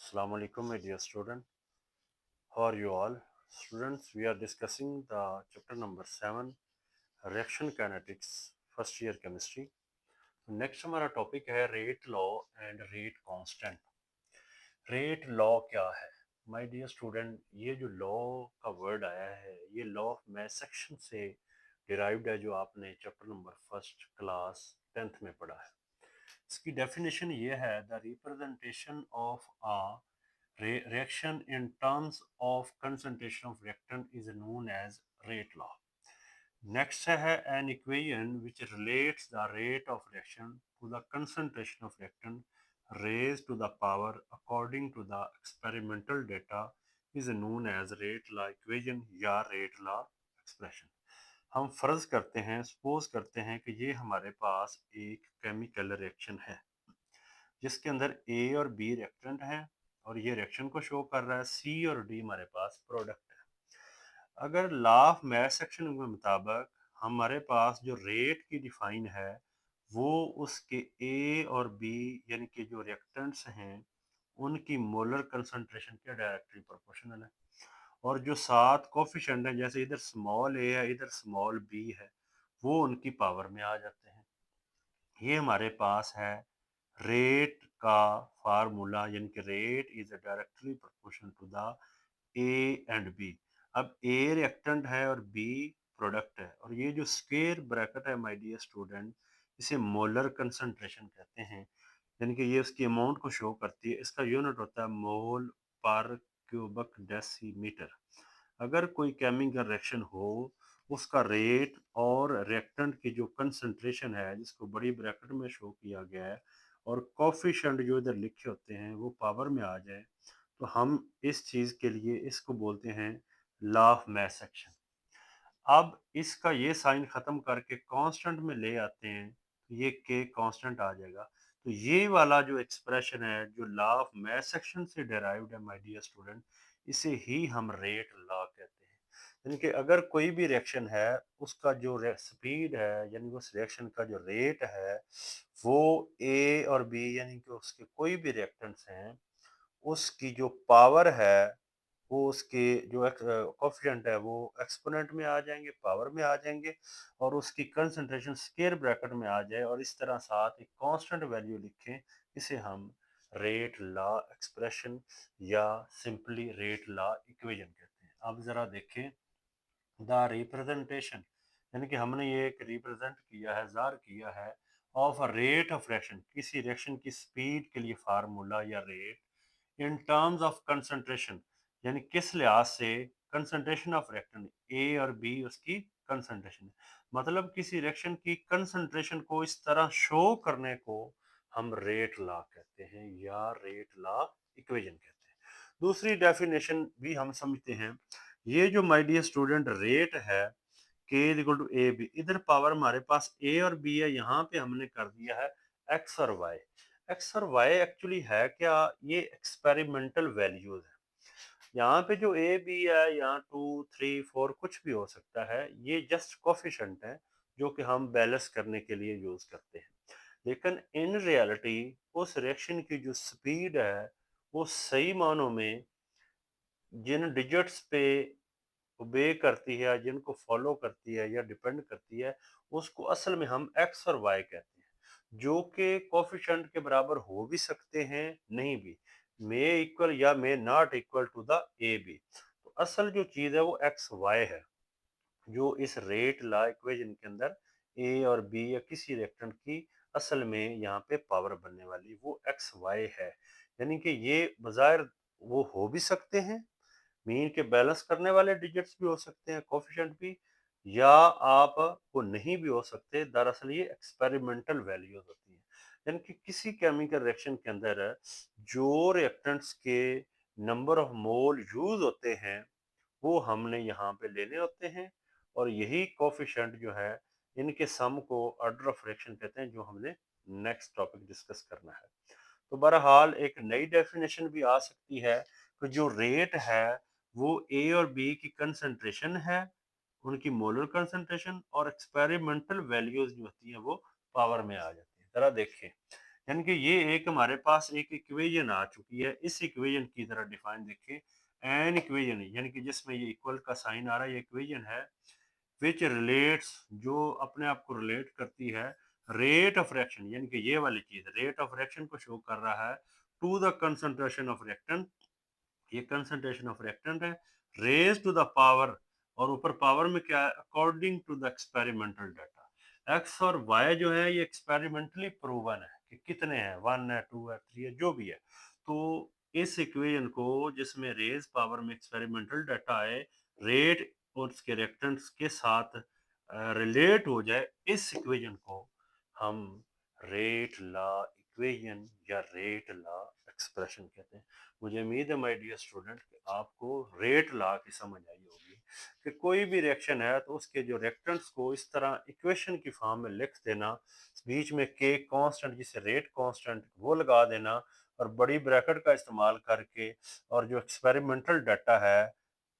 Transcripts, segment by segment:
Assalamu alaikum, my dear student. How are you all? Students, we are discussing the chapter number 7, reaction kinetics, first year chemistry. Next हमारा topic है rate law and rate constant. Rate law क्या है? My dear student, ये जो law का word आया है ये लॉ ऑफ मैथ सेक्शन से डिराइव्ड है, जो आपने chapter number first class 10th में पढ़ा है। इसकी डेफिनेशन ये है, the representation of a reaction in terms of concentration of reactant is known as rate law. Next है an equation which relates the rate of reaction to the concentration of reactant raised to the power according to the experimental data is known as rate law equation या rate law expression. हम फर्ज करते हैं, suppose करते हैं कि ये हमारे पास एक केमिकल रिएक्शन है जिसके अंदर ए और बी रिएक्टेंट हैं और ये रिएक्शन को शो कर रहा है, सी और डी हमारे पास प्रोडक्ट है। अगर लॉ ऑफ मैथ सेक्शन के मुताबिक हमारे पास जो रेट की डिफाइन है वो उसके ए और बी यानी कि जो रिएक्टेंट्स हैं उनकी मोलर कंसंट्रेशन के डायरेक्टली प्रोपोर्शनल है। और जो सात कोफिशिएंट हैं, जैसे इधर स्मॉल ए है इधर स्मॉल बी है, वो उनकी पावर में आ जाते हैं। ये हमारे पास है रेट का फार्मूला, यानी कि rate is directly proportional to the A and B. अब ए रिएक्टेंट है और बी प्रोडक्ट है, और ये जो स्क्वायर ब्रैकेट है माय डियर स्टूडेंट, इसे मोलर कंसंट्रेशन कहते हैं, यानी कि ये उसकी अमाउंट को शो करती है। इसका यूनिट होता है मोल पर क्यूबिक डेसीमीटर। अगर कोई केमिकल रिएक्शन हो, उसका रेट और रिएक्टेंट की जो कंसंट्रेशन है जिसको बड़ी ब्रैकेट में शो किया गया है और कोफिशिएंट जो इधर लिखे होते हैं वो पावर में आ जाए, तो हम इस चीज़ के लिए इसको बोलते हैं लॉ ऑफ मैथ सेक्शन। अब इसका ये साइन ख़त्म करके कांस्टेंट में ले आते हैं तो ये के कांस्टेंट आ जाएगा। तो ये वाला जो एक्सप्रेशन है जो लॉ ऑफ मैथ सेक्शन से डिराइव्ड है माय डियर स्टूडेंट, इसे ही हम रेट लॉ कहते हैं। यानी कि अगर कोई भी रिएक्शन है उसका जो स्पीड है यानी उस रिएक्शन का जो रेट है वो ए और बी यानी कि उसके कोई भी रिएक्टेंट्स हैं उसकी जो पावर है वो उसके जो कोफिशिएंट है वो एक्सपोनेंट में आ जाएंगे, पावर में आ जाएंगे, और उसकी कंसंट्रेशन स्क्वायर ब्रैकेट में आ जाए और इस तरह साथ एक कांस्टेंट वैल्यू लिखें। इसे हम रेट लॉ एक्सप्रेशन या सिंपली रेट लॉ इक्वेशन कहते हैं। अब जरा देखें द रिप्रेजेंटेशन, यानी कि हमने ये एक रिप्रेजेंट किया है, ज़ाहिर किया है, of a rate of reaction, किसी रिएक्शन की स्पीड के लिए फार्मूला या rate in terms of concentration, यानी किस लिहाज से कंसंट्रेशन ऑफ रिएक्टेंट ए और बी उसकी कंसंट्रेशन है। मतलब किसी रिएक्शन की कंसंट्रेशन को इस तरह शो करने को हम रेट लॉ कहते हैं या रेट लॉ इक्वेशन कहते हैं। दूसरी डेफिनेशन भी हम समझते हैं। ये जो माय डियर स्टूडेंट रेट है K is equal to A B, इधर पावर हमारे पास ए और बी है, यहाँ पे हमने कर दिया है एक्स और वाई। एक्स और वाई एक्चुअली है क्या? ये एक्सपेरिमेंटल वैल्यूज है। यहाँ पे जो ए बी है, यहाँ 2 3 4 कुछ भी हो सकता है, ये जस्ट कोफिशिएंट है जो कि हम बैलेंस करने के लिए यूज करते हैं। लेकिन इन रियलिटी उस रिएक्शन की जो स्पीड है वो सही मानों में जिन डिजिट्स पे ओबे करती है, जिनको फॉलो करती है या डिपेंड करती है, उसको असल में हम एक्स और वाई कहते हैं, जो कि कोफिशिएंट के बराबर हो भी सकते हैं, नहीं भी, मे इक्वल या may not equal to the A B. तो असल जो चीज़ है वो एक्स वाई है, जो इस रेट लॉ इक्वेशन के अंदर ए और बी या किसी रिएक्टेंट की असल में यहाँ पे पावर बनने वाली वो एक्स वाई है। यानी कि ये बजाय वो हो भी सकते हैं, मीन के बैलेंस करने वाले डिजिट्स भी हो सकते हैं, कोफिशिएंट भी, या आप वो नहीं भी हो सकते। दरअसल ये एक्सपेरिमेंटल वैल्यूज होती हैं, यानी कि किसी केमिकल रिएक्शन के अंदर जो रिएक्टेंट्स के नंबर ऑफ मोल यूज होते हैं वो हमने यहाँ पे लेने होते हैं, और यही कोफिशिएंट जो है इनके सम को ऑर्डर ऑफ रिएक्शन कहते हैं, जो हमने नेक्स्ट टॉपिक डिस्कस करना है। तो बहरहाल एक नई डेफिनेशन भी आ सकती है कि जो रेट है वो ए और बी की कंसंट्रेशन है, उनकी मोलर कंसंट्रेशन, और एक्सपेरिमेंटल वैल्यूज जो होती हैं वो पावर में आ जाती है। जरा देखें यानी कि ये एक हमारे पास एक इक्वेशन आ चुकी है। इस इक्वेशन की तरह डिफाइन देखिए, एन इक्वेशन यानी कि जिसमें ये इक्वल का साइन आ रहा है, ये इक्वेशन है विच रिलेट्स, जो अपने आप को रिलेट करती है रेट ऑफ रिएक्शन, यानी कि ये वाली चीज रेट ऑफ रिएक्शन को शो कर रहा है to the concentration of reactant. ये कंसंट्रेशन ऑफ रिएक्टेंट है रेज टू द पावर, और ऊपर पावर में क्या है, according to the experimental data. X और वाई जो है ये एक्सपेरिमेंटली प्रूवन है कि कितने हैं, 1 है, 2 है, 3 है, जो भी है। तो इस इक्वेशन को जिसमें रेज पावर में एक्सपेरिमेंटल डाटा है, रेट और उसके रिएक्टेंट्स के साथ रिलेट हो जाए, इस इक्वेशन को हम रेट लॉ इक्वेशन या रेट लॉ एक्सप्रेशन कहते हैं। मुझे उम्मीद है माय डियर स्टूडेंट कि आपको रेट लॉ की समझ आई होगी कि कोई भी रिएक्शन है तो उसके जो रिएक्टेंट्स को इस तरह इक्वेशन की फॉर्म में लिख देना, बीच में के कांस्टेंट जिसे रेट कांस्टेंट वो लगा देना, और बड़ी ब्रैकेट का इस्तेमाल करके, और जो एक्सपेरिमेंटल डाटा है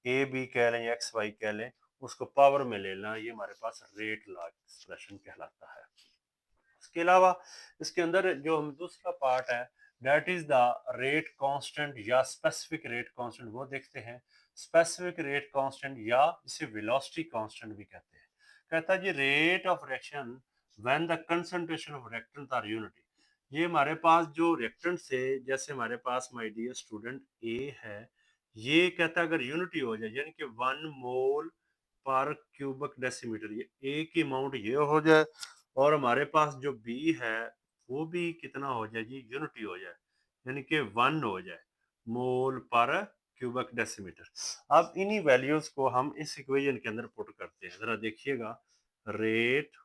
ए बी कह लें या एक्स वाई कह लें, उसको पावर में ले लेना, ये हमारे पास रेट लॉ एक्सप्रेशन कहलाता है। इसके अलावा इसके अंदर जो हम दूसरा पार्ट है that is the rate constant या स्पेसिफिक रेट कांस्टेंट, वो देखते हैं। स्पेसिफिक रेट कांस्टेंट या इसे वेलोसिटी कांस्टेंट भी कहते हैं। कहता है जी rate of reaction when the concentration of reactant are unity. ये हमारे पास जो रिएक्टेंट से, जैसे हमारे पास माय डियर स्टूडेंट ए है, ये कहता है अगर यूनिटी हो जाए यानी कि 1 मोल पर क्यूबिक डेसीमीटर, ये ए की अमाउंट ये हो जाए, और हमारे पास जो बी है वो भी कितना हो जाए जी, यूनिटी हो जाए, यानी कि 1 हो जाए मोल पर क्यूबिक डेसीमीटर। अब इन्हीं वैल्यूज को हम इस इक्वेशन के अंदर पुट करते हैं, जरा देखिएगा। रेट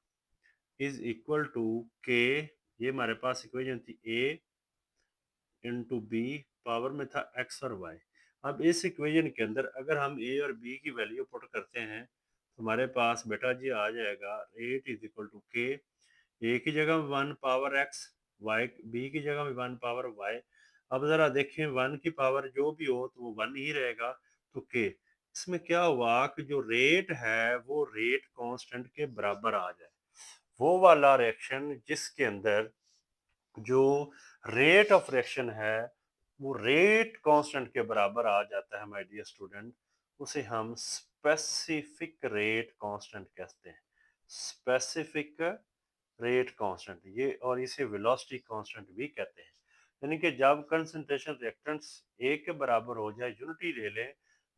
इज इक्वल टू के, ये हमारे पास इक्वेशन थी ए इंटू बी, पावर में था एक्स और वाई। अब इस इक्वेशन के अंदर अगर हम ए और बी की वैल्यू पुट करते हैं तो हमारे पास बेटा जी आ जाएगा रेट इज इक्वल टू के, ए की जगह 1 पावर एक्स, वाई बी की जगह 1 पावर वाई। अब जरा देखें 1 की पावर जो भी हो तो वो 1 ही रहेगा, तो के इसमें क्या हुआ कि जो रेट है वो रेट कांस्टेंट के बराबर आ जाए। वो वाला रिएक्शन जिसके अंदर जो रेट ऑफ रिएक्शन है वो रेट कांस्टेंट के बराबर आ जाता है माय डियर स्टूडेंट, उसे हम स्पेसिफिक रेट कांस्टेंट कहते हैं। स्पेसिफिक रेट कांस्टेंट ये, और इसे वेलोसिटी कांस्टेंट भी कहते हैं। यानी कि जब कंसंट्रेशन रिएक्टेंट्स ए के बराबर हो जाए, यूनिटी ले लें,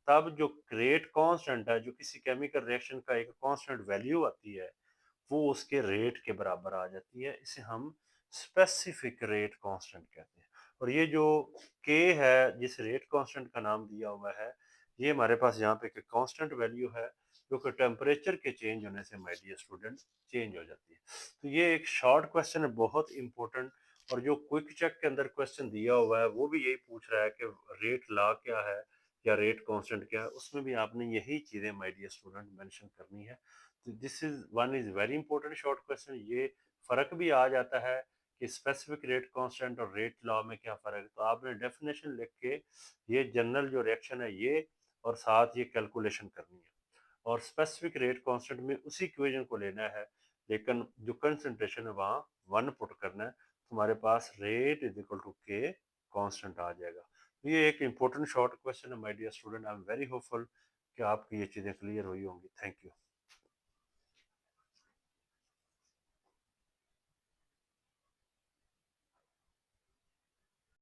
तब जो रेट कांस्टेंट है, जो किसी केमिकल रिएक्शन का एक कांस्टेंट वैल्यू आती है, वो उसके रेट के बराबर आ जाती है। इसे हम स्पेसिफिक रेट कांस्टेंट कहते हैं। और ये जो के है जिस रेट कांस्टेंट का नाम दिया हुआ है, ये हमारे पास यहाँ पे एक कांस्टेंट वैल्यू है जो कि टेम्परेचर के चेंज होने से माय डियर स्टूडेंट चेंज हो जाती है। तो ये एक शॉर्ट क्वेश्चन है, बहुत इंपॉर्टेंट। और जो क्विक चेक के अंदर क्वेश्चन दिया हुआ है वो भी यही पूछ रहा है कि रेट लॉ क्या है या रेट कांस्टेंट क्या है, उसमें भी आपने यही चीजें माय डियर स्टूडेंट मेंशन करनी है। तो this is very important short question. ये फर्क भी आ जाता है कि स्पेसिफिक रेट कांस्टेंट और रेट लॉ में क्या फ़र्क है, तो आपने डेफिनेशन लिख के ये जनरल जो रिएक्शन है ये, और साथ ये कैलकुलेशन करनी है। और स्पेसिफिक रेट कांस्टेंट में उसी इक्वेशन को लेना है, लेकिन जो कंसंट्रेशन है वहाँ 1 पुट करना है, तो हमारे पास rate is equal to k constant आ जाएगा। तो ये एक इंपॉर्टेंट शॉर्ट क्वेश्चन है my dear student. I am very hopeful कि आपकी ये चीज़ें क्लियर हुई होंगी। Thank you.